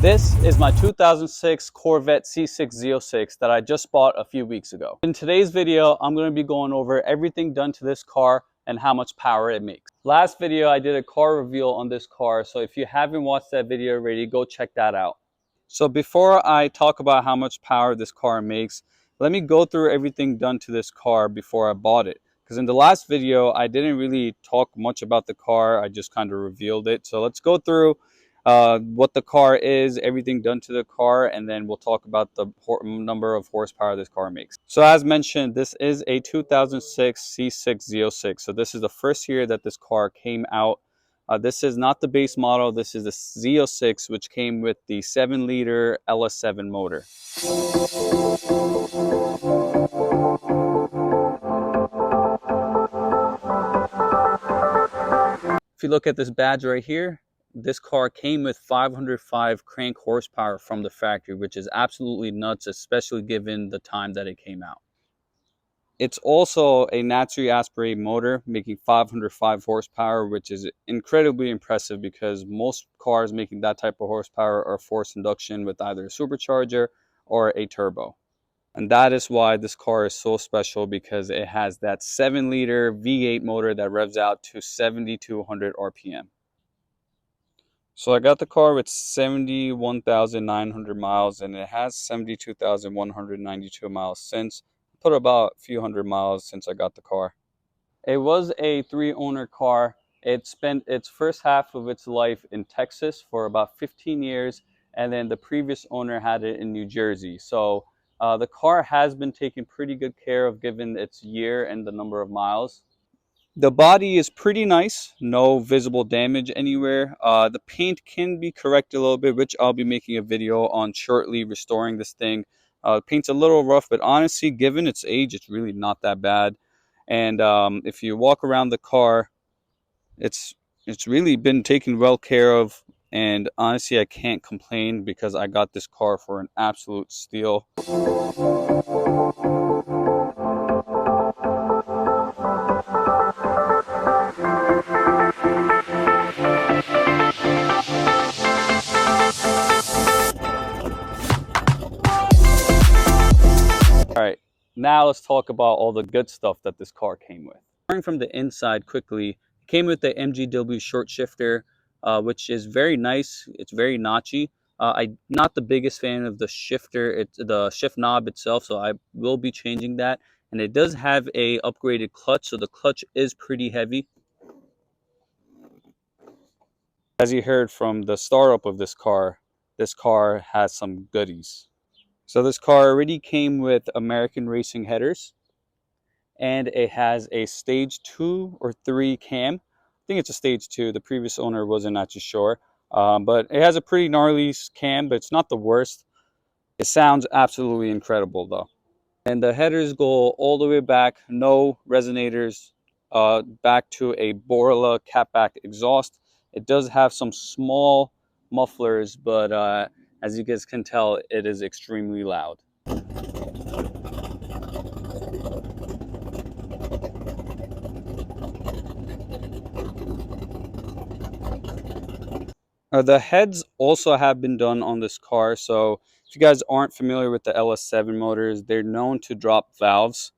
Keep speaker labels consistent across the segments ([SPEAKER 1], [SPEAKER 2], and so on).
[SPEAKER 1] This is my 2006 Corvette C6Z06 that I just bought a few weeks ago. In today's video, I'm going to be going over everything done to this car and how much power it makes. Last video, I did a car reveal on this car, so if you haven't watched that video already, go check that out. So before I talk about how much power this car makes, let me go through everything done to this car before I bought it. Because in the last video, I didn't really talk much about the car, I just kind of revealed it. So let's go through what the car is, everything done to the car, and then we'll talk about the number of horsepower this car makes. So as mentioned, this is a 2006 C6Z06. So this is the first year that this car came out. This is not the base model. This is the Z06, which came with the 7-liter LS7 motor. If you look at this badge right here, this car came with 505 crank horsepower from the factory, which is absolutely nuts, especially given the time that it came out. It's also a naturally aspirated motor, making 505 horsepower, which is incredibly impressive because most cars making that type of horsepower are forced induction with either a supercharger or a turbo. And that is why this car is so special, because it has that 7-liter V8 motor that revs out to 7,200 RPM. So I got the car with 71,900 miles, and it has 72,192 miles since. Put about a few hundred miles since I got the car. It was a 3-owner car. It spent its first half of its life in Texas for about 15 years, and then the previous owner had it in New Jersey. So the car has been taken pretty good care of given its year and the number of miles. The body is pretty nice, no visible damage anywhere. The paint can be corrected a little bit, which I'll be making a video on shortly, restoring this thing. The paint's a little rough, but honestly, given its age, it's really not that bad. And if you walk around the car, it's really been taken well care of. And honestly, I can't complain because I got this car for an absolute steal. Alright, now let's talk about all the good stuff that this car came with. Starting from the inside quickly, it came with the MGW short shifter, which is very nice. It's very notchy. I'm not the biggest fan of the shifter, the shift knob itself, so I will be changing that. And it does have a upgraded clutch, so the clutch is pretty heavy. As you heard from the startup of this car has some goodies. So this car already came with American Racing headers, and it has a stage 2 or 3 cam. I think it's a stage 2. The previous owner wasn't actually sure, but it has a pretty gnarly cam, but it's not the worst. It sounds absolutely incredible though. And the headers go all the way back, no resonators, back to a Borla catback exhaust. It does have some small mufflers, but as you guys can tell, it is extremely loud. The heads also have been done on this car. So if you guys aren't familiar with the LS7 motors, they're known to drop valves.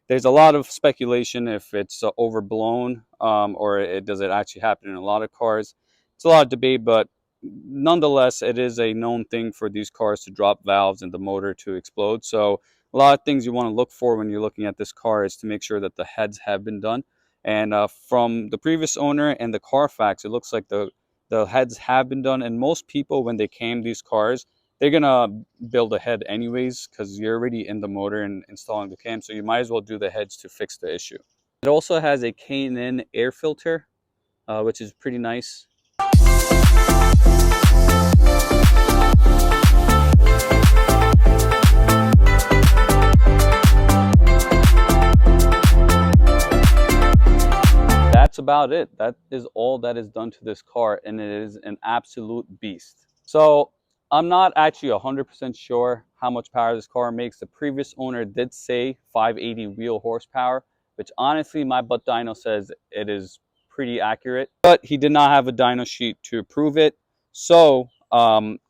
[SPEAKER 1] There's a lot of speculation if it's overblown or does it actually happen in a lot of cars. It's a lot of debate, but nonetheless, it is a known thing for these cars to drop valves and the motor to explode. So a lot of things you want to look for when you're looking at this car is to make sure that the heads have been done. And from the previous owner and the Carfax, it looks like the heads have been done. And most people, when they cam these cars, they're gonna build a head anyways because you're already in the motor and installing the cam, so you might as well do the heads to fix the issue. It also has a K&N air filter, which is pretty nice. That's about it. That is all that is done to this car, and it is an absolute beast. So I'm not actually 100% sure how much power this car makes. The previous owner did say 580 wheel horsepower, which honestly my butt dyno says it is pretty accurate, but he did not have a dyno sheet to prove it. So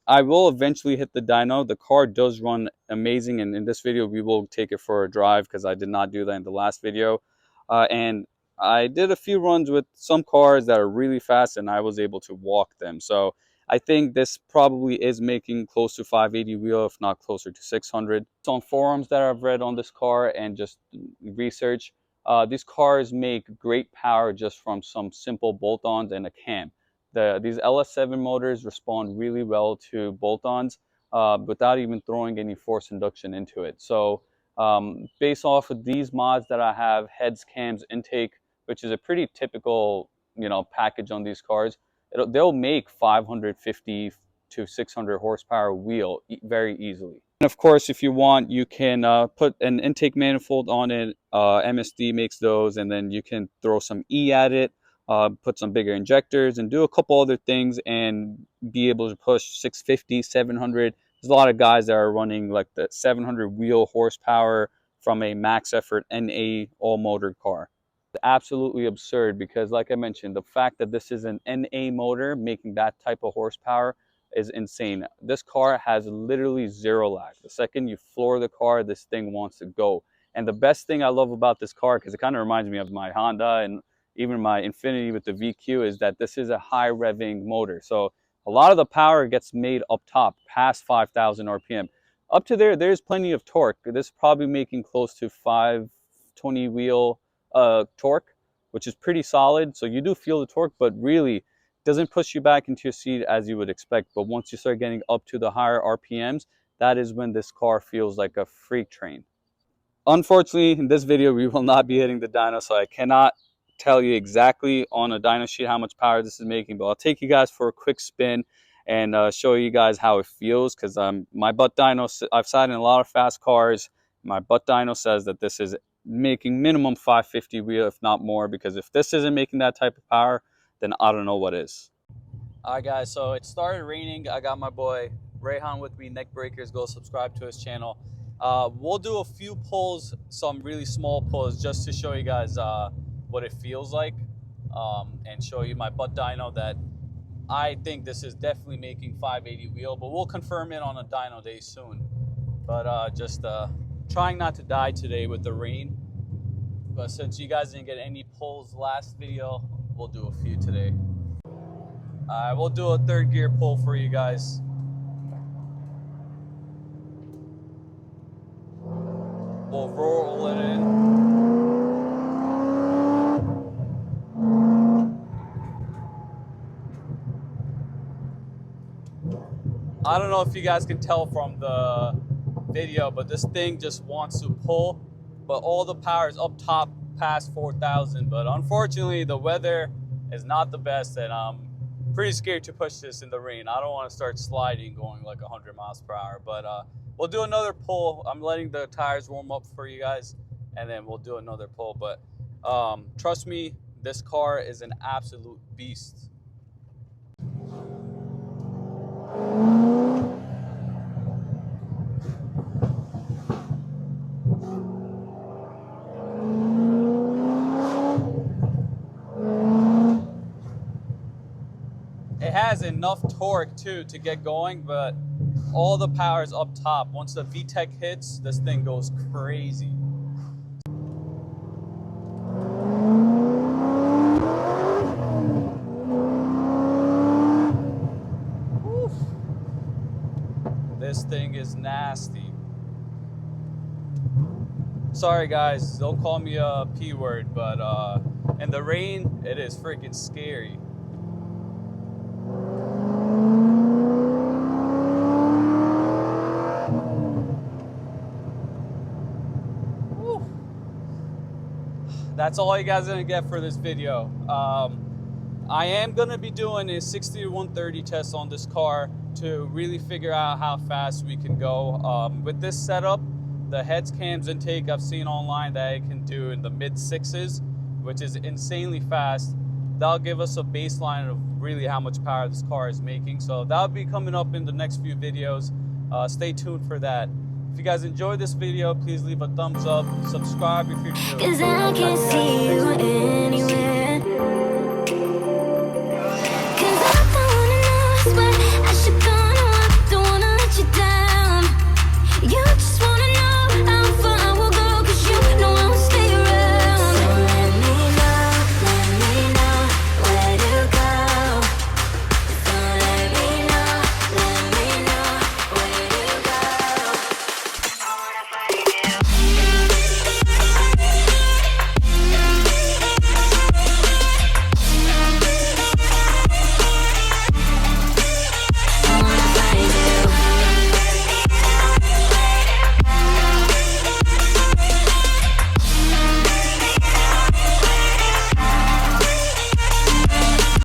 [SPEAKER 1] I will eventually hit the dyno. The car does run amazing, and in this video we will take it for a drive because I did not do that in the last video. And I did a few runs with some cars that are really fast, and I was able to walk them. So I think this probably is making close to 580 wheel, if not closer to 600. So on forums that I've read on this car and just research, these cars make great power just from some simple bolt-ons and a cam. These LS7 motors respond really well to bolt-ons without even throwing any force induction into it. So based off of these mods that I have, heads, cams, intake, which is a pretty typical, package on these cars, they'll make 550 to 600 horsepower wheel very easily. And of course, if you want, you can put an intake manifold on it. MSD makes those, and then you can throw some E at it, put some bigger injectors, and do a couple other things, and be able to push 650, 700. There's a lot of guys that are running like the 700 wheel horsepower from a max effort NA all motor car. Absolutely absurd because, like I mentioned, the fact that this is an NA motor making that type of horsepower is insane. This car has literally zero lag. The second you floor the car, this thing wants to go. And the best thing I love about this car, because it kind of reminds me of my Honda and even my Infiniti with the VQ, is that this is a high revving motor. So a lot of the power gets made up top past 5,000 RPM. Up to there's plenty of torque. This is probably making close to 520 wheel torque, which is pretty solid. So you do feel the torque, but really doesn't push you back into your seat as you would expect. But once you start getting up to the higher RPMs, that is when this car feels like a freight train. Unfortunately, in this video, we will not be hitting the dyno, so I cannot tell you exactly on a dyno sheet how much power this is making, but I'll take you guys for a quick spin and show you guys how it feels, because my butt dyno, I've sat in a lot of fast cars. My butt dyno says that this is making minimum 550 wheel, if not more, because if this isn't making that type of power, then I don't know what is. All right, guys, so it started raining. I got my boy Rayhan with me, Neck Breakers. Go subscribe to his channel. We'll do a few pulls, some really small pulls, just to show you guys what it feels like, and show you my butt dyno that I think this is definitely making 580 wheel, but we'll confirm it on a dyno day soon. But just trying not to die today with the rain. But since you guys didn't get any pulls last video, we'll do a few today. We'll do a third gear pull for you guys. We'll roll it in. I don't know if you guys can tell from the video, but this thing just wants to pull, but all the power is up top past 4,000. But unfortunately, the weather is not the best, and I'm pretty scared to push this in the rain. I don't want to start sliding going like 100 miles per hour, but we'll do another pull. I'm letting the tires warm up for you guys, and then we'll do another pull. But trust me, this car is an absolute beast. It has enough torque too to get going, but all the power is up top. Once the VTEC hits, this thing goes crazy. Oof. This thing is nasty. Sorry guys, don't call me a P word, but in the rain, it is freaking scary. That's all you guys are gonna get for this video. I am gonna be doing a 60 to 130 test on this car to really figure out how fast we can go. With this setup, the heads, cams, intake I've seen online that I can do in the mid sixes, which is insanely fast. That'll give us a baseline of really how much power this car is making. So that'll be coming up in the next few videos. Stay tuned for that. If you guys enjoyed this video, please leave a thumbs up, subscribe if you're new.
[SPEAKER 2] 'Cause I can't see you anywhere.